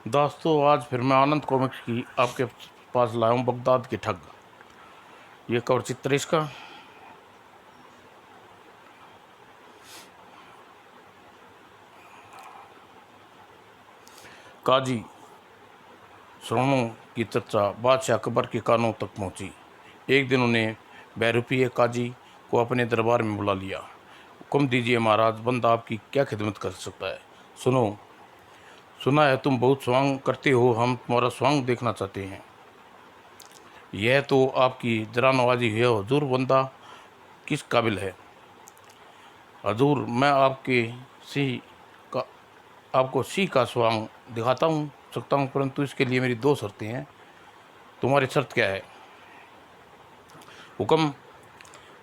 दोस्तों, आज फिर मैं आनंद कॉमिक्स की आपके पास लाया हूँ बगदाद के ठग। ये कवर चित्र इसका। काजी श्रवणों की चर्चा बादशाह अकबर के कानों तक पहुँची। एक दिन उन्हें बहरूपी काजी को अपने दरबार में बुला लिया। हुक्म दीजिए महाराज, बंदा आपकी क्या खिदमत कर सकता है। सुना है तुम बहुत स्वांग करते हो, हम तुम्हारा स्वांग देखना चाहते हैं। यह तो आपकी जरा नवाजी है हुजूर, बंदा किस काबिल है। हजूर, मैं का आपको सिंह का स्वांग दिखाता हूँ सकता हूँ, परंतु इसके लिए मेरी दो शर्तें हैं। तुम्हारी शर्त क्या है। हुक्म,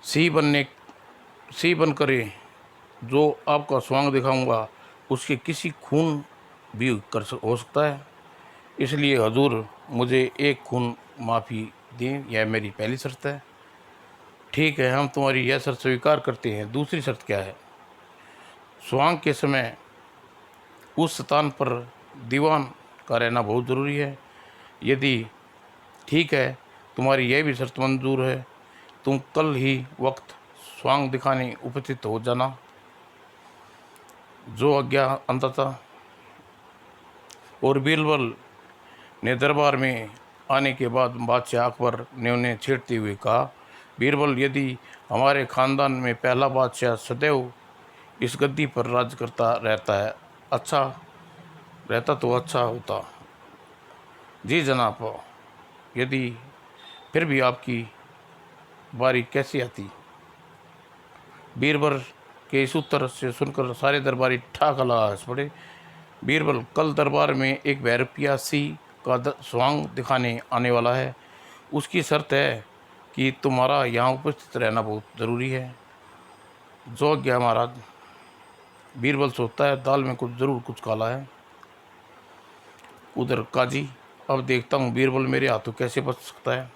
सिंह बन करे जो आपका स्वांग दिखाऊंगा उसके किसी खून भी हो सकता है। इसलिए हजूर, मुझे एक खून माफ़ी दें, यह मेरी पहली शर्त है। ठीक है, हम तुम्हारी यह शर्त स्वीकार करते हैं। दूसरी शर्त क्या है। स्वांग के समय उस स्थान पर दीवान का रहना बहुत ज़रूरी है। यदि ठीक है, तुम्हारी यह भी शर्त मंजूर है, तुम कल ही वक्त स्वांग दिखाने उपस्थित हो जाना। जो आज्ञा अंततः। और बीरबल ने दरबार में आने के बाद बादशाह अकबर ने उन्हें छेड़ते हुए कहा, बीरबल, यदि हमारे ख़ानदान में पहला बादशाह सदैव इस गद्दी पर राज करता रहता तो अच्छा होता। जी जनाब, यदि फिर भी आपकी बारी कैसी आती। बीरबल के इस उत्तर से सुनकर सारे दरबारी ठाक लगा हंस पड़े। बीरबल, कल दरबार में एक बहरूपिया सिंह का स्वांग दिखाने आने वाला है। उसकी शर्त है कि तुम्हारा यहाँ उपस्थित रहना बहुत ज़रूरी है। जो गया महाराज। बीरबल सोचता है, दाल में कुछ काला है। उधर काजी, अब देखता हूँ बीरबल मेरे हाथों कैसे बच सकता है।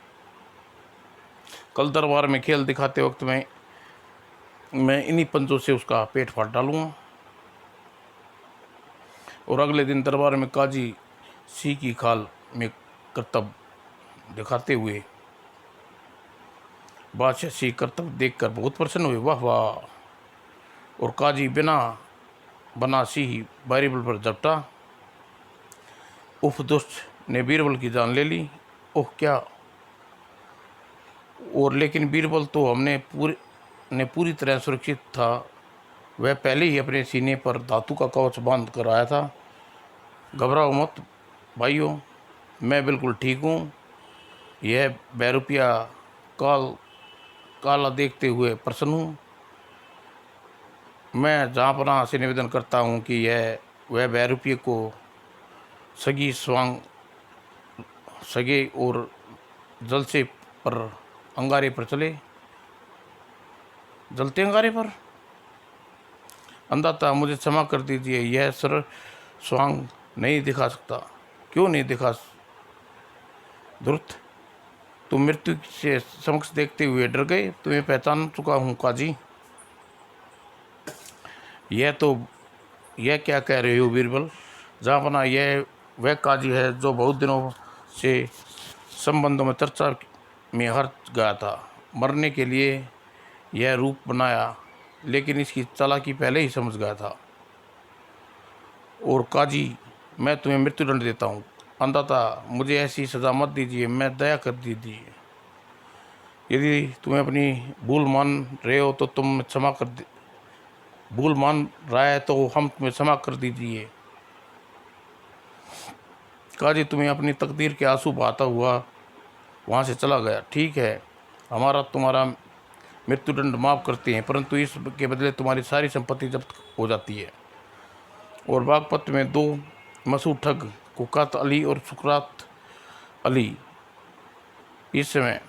कल दरबार में खेल दिखाते वक्त मैं इन्हीं पंजों से उसका पेट फाड़ डालूंगा। और अगले दिन दरबार में काजी सिंह की खाल में करतब दिखाते हुए बादशाह सिंह करतब देखकर बहुत प्रसन्न हुए। वाह वाह। और काजी बिना बना सिंह बीरबल पर झपटा। उफ, दुष्ट ने बीरबल की जान ले ली। ओह क्या। और लेकिन बीरबल तो पूरी तरह सुरक्षित था। वह पहले ही अपने सीने पर धातु का कवच बांध कर आया था। घबराओ मत भाइयों, मैं बिल्कुल ठीक हूँ। यह बहरूपिया काला देखते हुए प्रसन्न हूँ। मैं जहाँपनाह से निवेदन करता हूँ कि वह बहरूपिये को सगे और जलते अंगारे पर जलते अंगारे पर। अंधाता, मुझे क्षमा कर दीजिए, यह सर स्वांग नहीं दिखा सकता। क्यों नहीं दिखा। धूर्त, तुम मृत्यु से समक्ष देखते हुए डर गए। तुम्हें पहचान चुका हूँ काजी। यह क्या कह रहे हो बीरबल। जहाँपनाह, यह वह काजी है जो बहुत दिनों से संबंधों में चर्चा में हार गया था। मरने के लिए यह रूप बनाया, लेकिन इसकी चालाकी पहले ही समझ गया था। और काजी, मैं तुम्हें मृत्युदंड देता हूँ। अंधाता, मुझे ऐसी सज़ा मत दीजिए, मैं दया कर दीजिए। यदि तुम्हें अपनी भूल मान रहे हो तो भूल मान रहा है तो हम तुम्हें क्षमा कर दीजिए। काजी तुम्हें अपनी तकदीर के आंसू बहाता हुआ वहाँ से चला गया। ठीक है, हमारा तुम्हारा मृत्युदंड माफ़ करते हैं, परंतु इसके बदले तुम्हारी सारी संपत्ति जब्त हो जाती है। और बागपत में दो मशहूर ठग, कुकात अली और सुकरात अली, इस समय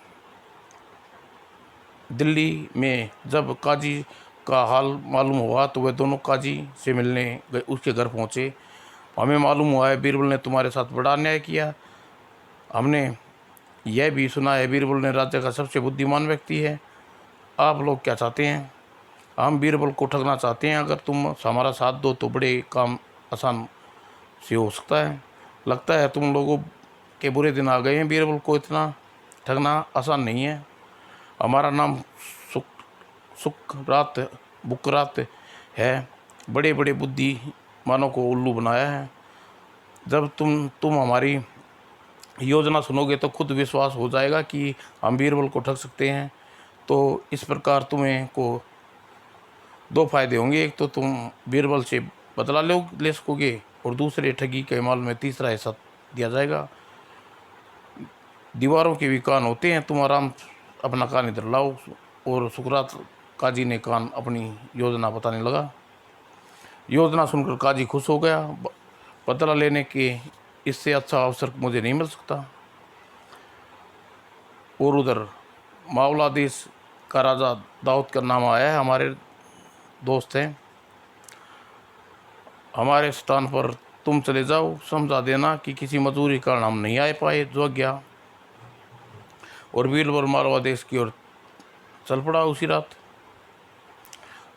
दिल्ली में जब काजी का हाल मालूम हुआ तो वे दोनों काजी से मिलने गए, उसके घर पहुँचे। हमें मालूम हुआ है बीरबल ने तुम्हारे साथ बड़ा अन्याय किया। हमने यह भी सुना है बीरबल ने राज्य का सबसे बुद्धिमान व्यक्ति है। आप लोग क्या चाहते हैं। हम बीरबल को ठगना चाहते हैं। अगर तुम हमारा साथ दो तो बड़े काम आसान से हो सकता है। लगता है तुम लोगों के बुरे दिन आ गए हैं। बीरबल को इतना ठगना आसान नहीं है। हमारा नाम सुक सुकरात बुकरात है। बड़े बड़े बुद्धिमानों को उल्लू बनाया है। जब तुम हमारी योजना सुनोगे तो खुद विश्वास हो जाएगा कि हम बीरबल को ठग सकते हैं। तो इस प्रकार तुम्हें को दो फायदे होंगे। एक तो तुम बीरबल से बदला ले सकोगे और दूसरे ठगी के माल में तीसरा हिस्सा दिया जाएगा। दीवारों के भी कान होते हैं, तुम आराम अपना कान इधर लाओ। और सुकरात काजी ने कान अपनी योजना बताने लगा। योजना सुनकर काजी खुश हो गया। बदला लेने के इससे अच्छा अवसर मुझे नहीं मिल सकता। और उधर मावला देश का राजा दाऊद का नाम आया है। हमारे दोस्त हैं, हमारे स्थान पर तुम चले जाओ। समझा देना कि किसी मजबूरी कारण हम नहीं आ पाए। जो गया और बीरबल मालवा देश की ओर चल पड़ा। उसी रात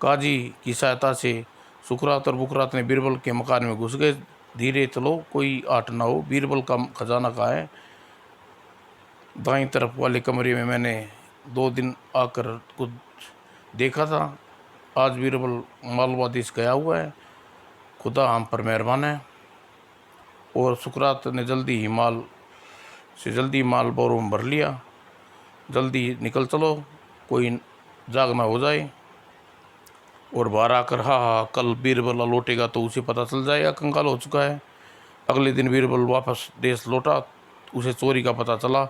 काजी की सहायता से सुकरात और बुकरात ने बीरबल के मकान में घुस गए। धीरे चलो, कोई आट ना हो। बीरबल का खजाना कहाँ है? दाईं तरफ वाले कमरे में मैंने 2 दिन आकर कुछ देखा था। आज बीरबल मालवा देश गया हुआ है। खुदा हम पर मेहरबान है। और सुकरात ने जल्दी माल बोरों में भर लिया। जल्दी निकल चलो, कोई जाग ना हो जाए। और बाहर आकर हाँ कल बीरबल लौटेगा तो उसे पता चल जाएगा कंगाल हो चुका है। अगले दिन बीरबल वापस देश लौटा। उसे चोरी का पता चला।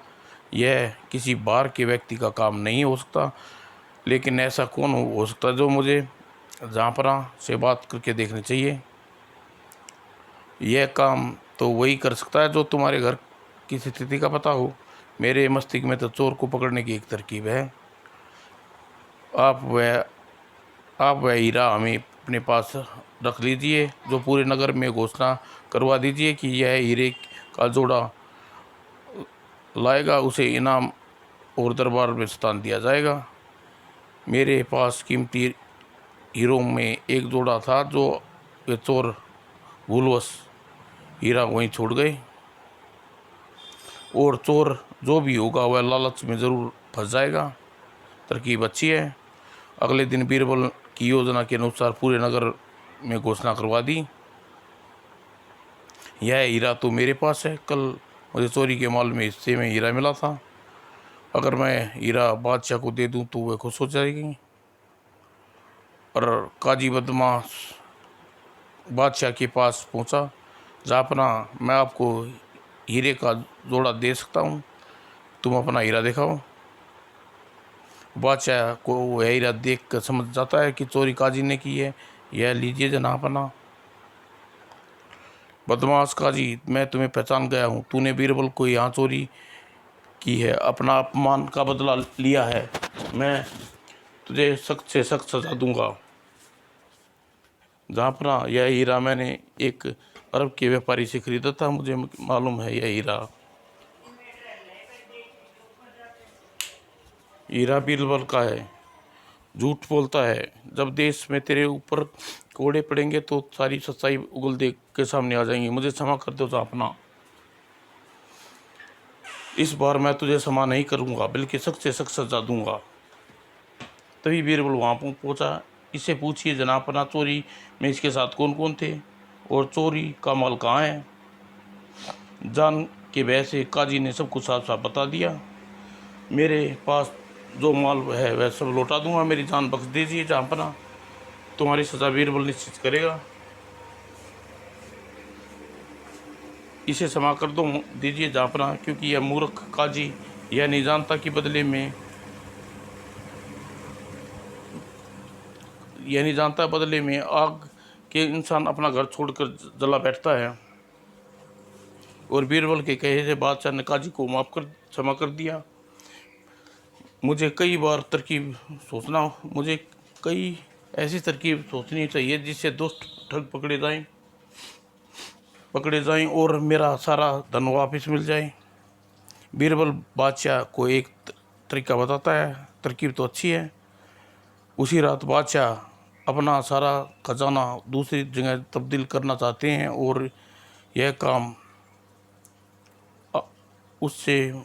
यह किसी बाहर के व्यक्ति का काम नहीं हो सकता, लेकिन ऐसा कौन हो सकता जो मुझे जहाँपरा से बात करके देखनी चाहिए। यह काम तो वही कर सकता है जो तुम्हारे घर की स्थिति का पता हो। मेरे मस्तिष्क में तो चोर को पकड़ने की एक तरकीब है। आप वह हीरा हमें अपने पास रख लीजिए, जो पूरे नगर में घोषणा करवा दीजिए कि यह हीरे का जोड़ा लाएगा, उसे इनाम और दरबार में स्थान दिया जाएगा। मेरे पास कीमती हीरों में एक जोड़ा था जो वे चोर भूलवश हीरा वहीं छोड़ गए। और चोर जो भी होगा वह लालच में ज़रूर फंस जाएगा। तरकीब अच्छी है। अगले दिन बीरबल की योजना के अनुसार पूरे नगर में घोषणा करवा दी, यह हीरा तो मेरे पास है। कल मुझे चोरी के माल में हिस्से में हीरा मिला था। अगर मैं हीरा बादशाह को दे दूं तो वह खुश हो जाएगी। और काजी बदमाश बादशाह के पास पहुंचा। जापना, मैं आपको हीरे का जोड़ा दे सकता हूं, तुम अपना हीरा दिखाओ। बादशाह को वह हीरा देख कर समझ जाता है कि चोरी काजी ने की है। यह लीजिए जनाबना। बदमाश काजी, मैं तुम्हें पहचान गया हूँ। तूने बीरबल को यहाँ चोरी की है, अपना अपमान का बदला लिया है। मैं तुझे सख्त से सख्त सजा दूंगा। जहाँपना, यह हीरा मैंने एक अरब के व्यापारी से खरीदा था। मुझे मालूम है यह हीरा बीरबल का है। झूठ बोलता है। जब देश में तेरे ऊपर कोड़े पड़ेंगे तो सारी सच्चाई उगल देख के सामने आ जाएंगी। मुझे क्षमा कर दो जहाँपना। इस बार मैं तुझे क्षमा नहीं करूँगा, बल्कि सख्त से सख्त सजा दूंगा। तभी बीरबल वहाँ पहुँचा। इससे पूछिए जनाबना, चोरी में इसके साथ कौन कौन थे और चोरी का माल कहाँ है। जान के भय से काजी ने सब कुछ साफ साफ बता दिया। मेरे पास जो माल है वह सब लौटा दूंगा। मेरी जान बख्श दीजिए जहाँपना। तुम्हारी सजा बीरबल निश्चित करेगा। इसे क्षमा कर दो दीजिए जहाँपना, क्योंकि यह मूर्ख काजी यह नहीं जानता कि बदले में आग के इंसान अपना घर छोड़कर जला बैठता है। और बीरबल के कहे से बादशाह ने काजी को क्षमा कर दिया। मुझे कई ऐसी तरकीब सोचनी चाहिए जिससे दुष्ट ठग पकड़े जाएं और मेरा सारा धन वापस मिल जाए। बीरबल बादशाह को एक तरीका बताता है। तरकीब तो अच्छी है। उसी रात बादशाह अपना सारा खजाना दूसरी जगह तब्दील करना चाहते हैं और यह काम उससे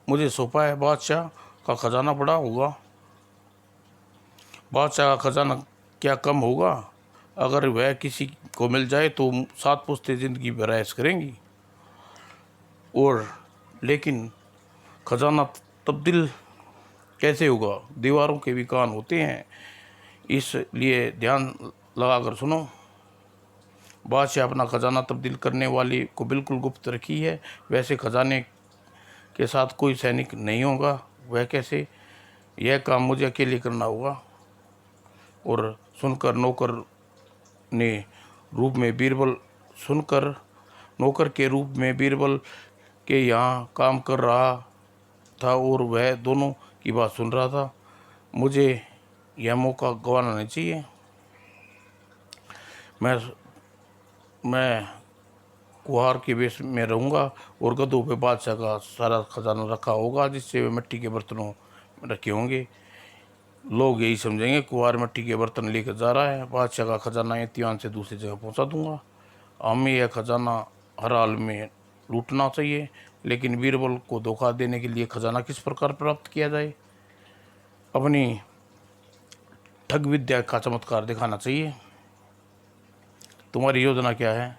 मुझे सौंपा है। बादशाह का खजाना बड़ा होगा, बादशाह का खजाना क्या कम होगा? अगर वह किसी को मिल जाए तो 7 पुश्तें ज़िंदगी भर ऐश करेंगी। और लेकिन खजाना तब्दील कैसे होगा? दीवारों के भी कान होते हैं, इसलिए ध्यान लगाकर सुनो। बादशाह अपना खजाना तब्दील करने वाली को बिल्कुल गुप्त रखी है। वैसे खजाने के साथ कोई सैनिक नहीं होगा। वह कैसे? यह काम मुझे अकेले करना होगा। और सुनकर नौकर ने रूप में बीरबल सुनकर नौकर के रूप में बीरबल के यहाँ काम कर रहा था और वह दोनों की बात सुन रहा था। मुझे यह मौका गंवाना नहीं चाहिए। मैं मैं कुहार के वेश में रहूँगा और गधों पे बादशाह का सारा खजाना रखा होगा, जिससे वे मिट्टी के बर्तनों में रखे होंगे। लोग यही समझेंगे कुहार मिट्टी के बर्तन लेकर जा रहा है। बादशाह का खजाना इत्मीनान से दूसरी जगह पहुंचा दूंगा। हमें यह खजाना हर हाल में लूटना चाहिए, लेकिन बीरबल को धोखा देने के लिए खजाना किस प्रकार प्राप्त किया जाए? अपनी ठग विद्या का चमत्कार दिखाना चाहिए। तुम्हारी योजना क्या है?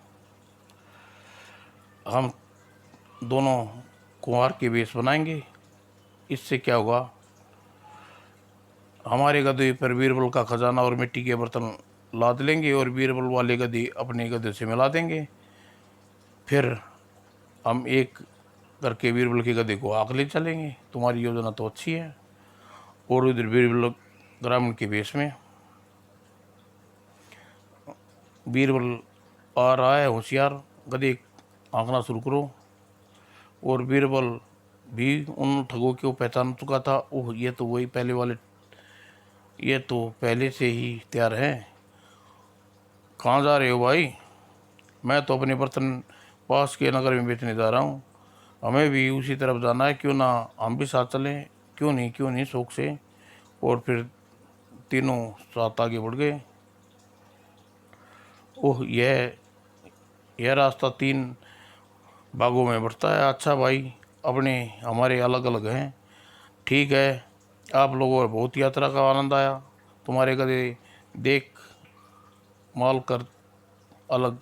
हम दोनों कुंवार के वेश बनाएंगे। इससे क्या होगा? हमारे गधे पर बीरबल का खजाना और मिट्टी के बर्तन लाद लेंगे और बीरबल वाले गधे अपने गधे से मिला देंगे। फिर हम एक करके बीरबल के गधे को आग ले चलेंगे। तुम्हारी योजना तो अच्छी है। और उधर बीरबल ग्रामीण के वेश में, बीरबल आ रहा है, होशियार गधे आंकना शुरू करो। और बीरबल भी उन ठगों को पहचान चुका था। ओह, ये तो वही पहले वाले, ये तो पहले से ही तैयार है। कहाँ जा रहे हो भाई? मैं तो अपने बर्तन पास के नगर में बेचने जा रहा हूँ। हमें भी उसी तरफ जाना है, क्यों ना हम भी साथ चलें? क्यों नहीं, शौक से। और फिर तीनों साथ आगे बढ़ गए। ओह, यह रास्ता 3 भागों में बढ़ता है। अच्छा भाई, अपने हमारे अलग अलग हैं। ठीक है, आप लोगों को बहुत यात्रा का आनंद आया। तुम्हारे गधे देख माल कर अलग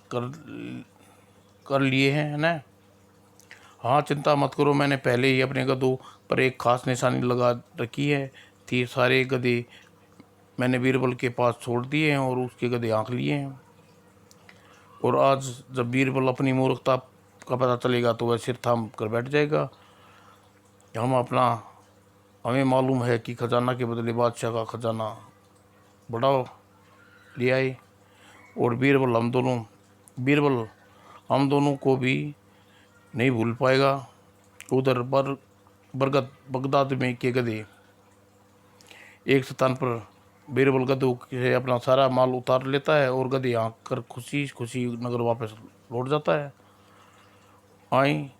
कर लिए हैं ना? हाँ, चिंता मत करो, मैंने पहले ही अपने गधों पर एक खास निशानी लगा रखी है थी। सारे गधे मैंने बीरबल के पास छोड़ दिए हैं और उसके गधे आंक लिए हैं। और आज जब बीरबल अपनी मूर्खता का पता चलेगा तो वह सिर थाम कर बैठ जाएगा। हमें मालूम है कि खजाना के बदले बादशाह का खजाना बड़ा ले आए। और बीरबल हम दोनों को भी नहीं भूल पाएगा। उधर बगदाद में के गधे एक स्थान पर बीरबल गधों से अपना सारा माल उतार लेता है और गधे आँख कर खुशी खुशी नगर वापस लौट जाता है। आई,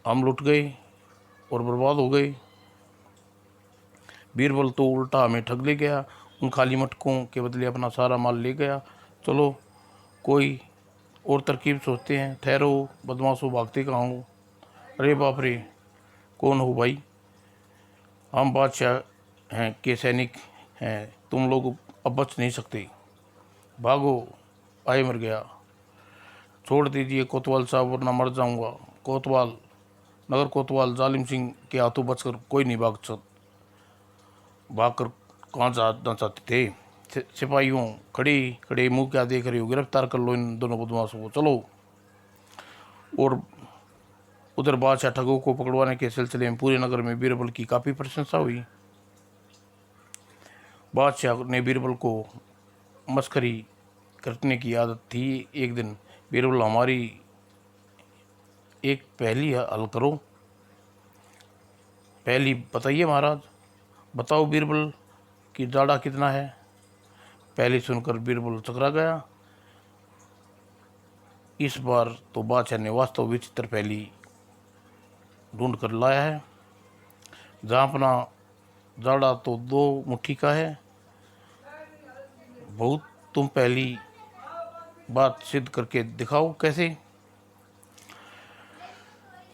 हम लुट गए और बर्बाद हो गए। बीरबल तो उल्टा हमें ठग ले गया, उन खाली मटकों के बदले अपना सारा माल ले गया। चलो कोई और तरकीब सोचते हैं। ठहरो बदमाशों, भागते कहाँ हो? अरे बाप रे, कौन हो भाई? हम बादशाह हैं के सैनिक हैं, तुम लोग अब बच नहीं सकते। भागो, आए मर गया। छोड़ दीजिए कोतवाल साहब, वरना मर जाऊंगा। कोतवाल, नगर कोतवाल जालिम सिंह के हाथों बचकर कोई नहीं भागकर कहाँ जाना चाहते थे? सिपाहियों, खड़े खड़े मुंह क्या देख रहे हो? गिरफ्तार कर लो इन दोनों बदमाशों को, चलो। और उधर बादशाह ठगों को पकड़वाने के सिलसिले में पूरे नगर में बीरबल की काफ़ी प्रशंसा हुई। बादशाह ने बीरबल को मस्करी करने की आदत थी। एक दिन, बीरबल, हमारी एक पहेली हल करो। पहेली बताइए महाराज। बताओ बीरबल कि जाड़ा कितना है? पहेली सुनकर बीरबल चकरा गया। इस बार तो बादशाह ने वास्तव विचित्र पहेली ढूंढ कर लाया है। जहाँ अपना जाड़ा तो 2 मुट्ठी का है। बहुत, तुम पहली बात सिद्ध करके दिखाओ कैसे।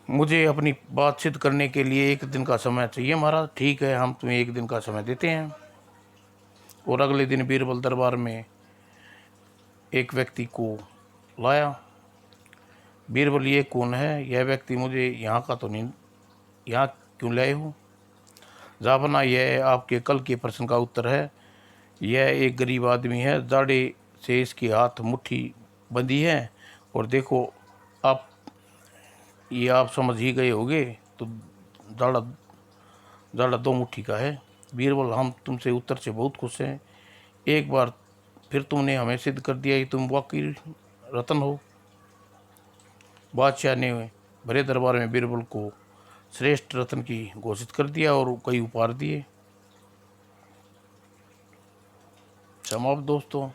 मुझे अपनी बात सिद्ध करने के लिए 1 दिन का समय चाहिए महाराज। ठीक है, हम तुम्हें 1 दिन का समय देते हैं। और अगले दिन बीरबल दरबार में एक व्यक्ति को लाया। बीरबल, ये कौन है? यह व्यक्ति मुझे यहाँ का तो नहीं, यहाँ क्यों लाए हो? जाबना, यह आपके कल के प्रश्न का उत्तर है। यह एक गरीब आदमी है, दाढ़े से इसकी हाथ मुट्ठी बंधी है। और देखो आप, ये आप समझ ही गए होगे, तो दाढ़ा दाढ़ा 2 मुट्ठी का है। बीरबल, हम तुमसे उत्तर से बहुत खुश हैं। एक बार फिर तुमने हमें सिद्ध कर दिया कि तुम वाकई रतन हो। बादशाह ने भरे दरबार में बीरबल को श्रेष्ठ रत्न की घोषित कर दिया और कई उपहार दिए। समाप्त दोस्तों।